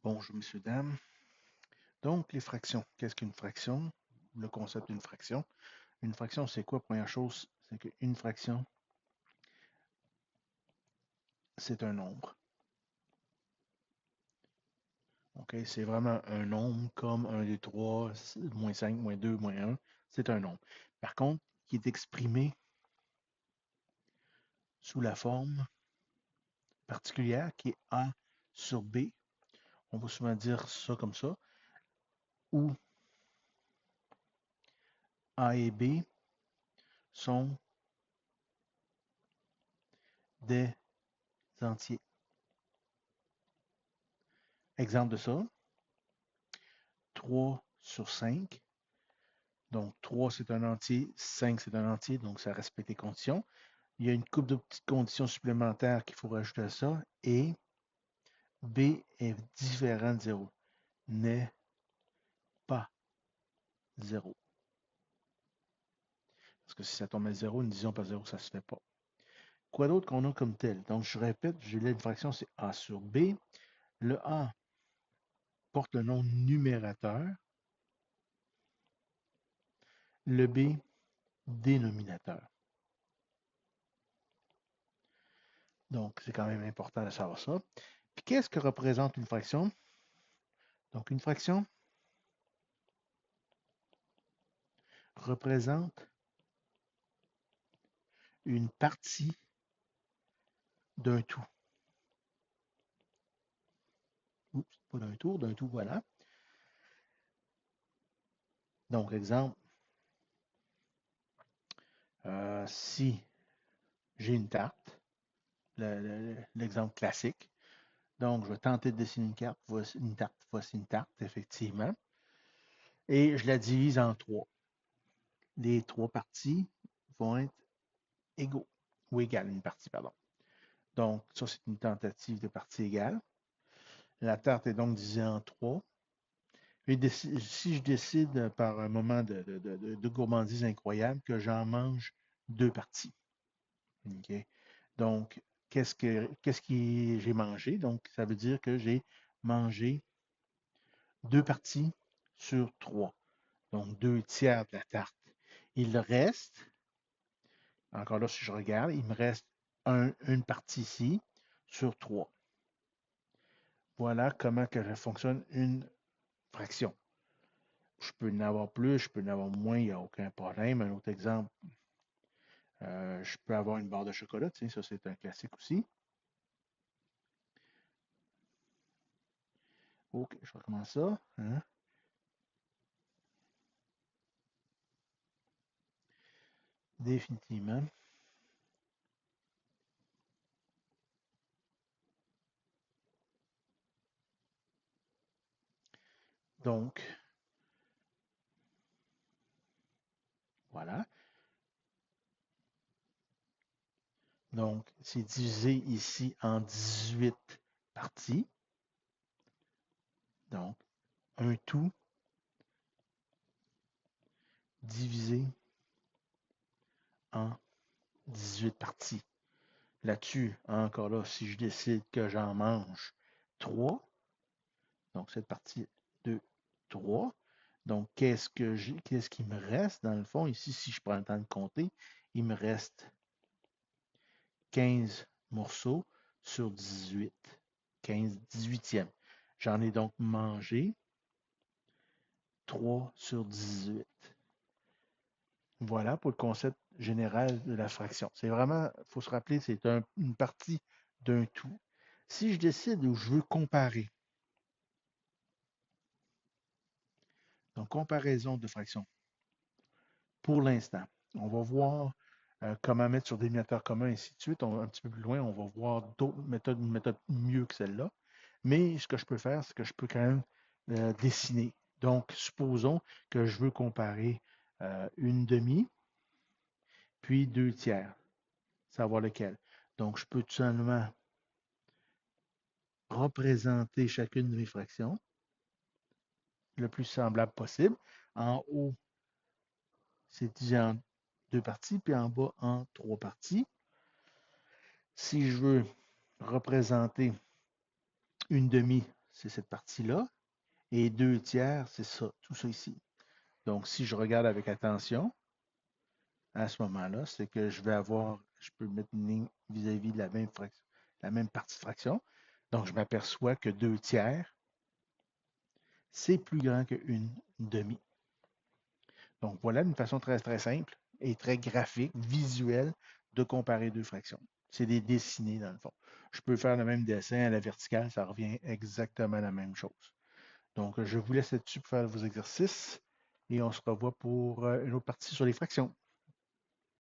Bonjour, messieurs, dames. Donc, les fractions. Qu'est-ce qu'une fraction? Le concept d'une fraction. Une fraction, c'est quoi? Première chose, c'est qu'une fraction, c'est un nombre. OK? C'est vraiment un nombre comme 1, 2, 3, moins 5, moins 2, moins 1. C'est un nombre. Par contre, qui est exprimé sous la forme particulière qui est A sur B. On va souvent dire ça comme ça. Où A et B sont des entiers. Exemple de ça, 3 sur 5. Donc, 3, c'est un entier, 5, c'est un entier, donc ça respecte les conditions. Il y a une couple de petites conditions supplémentaires qu'il faut rajouter à ça. Et B est différent de 0, n'est pas 0. Parce que si ça tombe à 0, une division par 0, ça ne se fait pas. Quoi d'autre qu'on a comme tel? Donc, je répète, j'ai là une fraction, c'est A sur B. Le A porte le nom numérateur. Le B, dénominateur. Donc, c'est quand même important de savoir ça. Puis, qu'est-ce que représente une fraction? Donc, une fraction représente une partie d'un tout. Oups, pas d'un tout, voilà. Donc, exemple, si j'ai une tarte, l'exemple classique, donc je vais tenter de dessiner une tarte, voici une tarte, effectivement, et je la divise en trois. Les trois parties vont être égaux, ou égales, une partie, pardon. Donc, ça, c'est une tentative de partie égale. La tarte est donc divisée en trois. Et si je décide par un moment de gourmandise incroyable que j'en mange deux parties. OK? Donc, qu'est-ce que j'ai mangé? Donc, ça veut dire que j'ai mangé deux parties sur trois. Donc, deux tiers de la tarte. Il reste, encore là, si je regarde, il me reste une partie ici sur trois. Voilà comment que fonctionne une fraction. Je peux en avoir plus, je peux en avoir moins, il n'y a aucun problème. Un autre exemple, je peux avoir une barre de chocolat, tu sais, ça c'est un classique aussi. OK, je recommence ça. Hein? Définitivement. Donc, voilà. Donc, c'est divisé ici en 18 parties. Donc, un tout divisé en 18 parties. Là-dessus, encore là, si je décide que j'en mange 3, donc cette partie 2, 3. Donc, qu'est-ce qui me reste dans le fond? Ici, si je prends le temps de compter, il me reste 15 morceaux sur 18. 15 18e. J'en ai donc mangé 3 sur 18. Voilà pour le concept général de la fraction. C'est vraiment, il faut se rappeler, c'est une partie d'un tout. Si je décide où je veux comparer, donc comparaison de fractions, pour l'instant, on va voir comment mettre sur des dénominateur commun, et ainsi de suite. Un petit peu plus loin, on va voir d'autres méthodes, une méthode mieux que celle-là. Mais ce que je peux faire, c'est que je peux quand même dessiner. Donc, supposons que je veux comparer une demi, puis deux tiers. Savoir lequel. Donc, je peux tout simplement représenter chacune de mes fractions le plus semblable possible. En haut, c'est divisé en deux parties, puis en bas en trois parties. Si je veux représenter une demi, c'est cette partie-là. Et 2 tiers, c'est ça, tout ça ici. Donc, si je regarde avec attention, à ce moment-là, c'est que je peux mettre une ligne vis-à-vis de la même partie de fraction. Donc, je m'aperçois que 2 tiers, c'est plus grand qu'une demi. Donc, voilà une façon très, très simple et très graphique, visuelle, de comparer deux fractions. C'est des dessinés, dans le fond. Je peux faire le même dessin à la verticale, ça revient exactement à la même chose. Donc, je vous laisse là-dessus pour faire vos exercices et on se revoit pour une autre partie sur les fractions.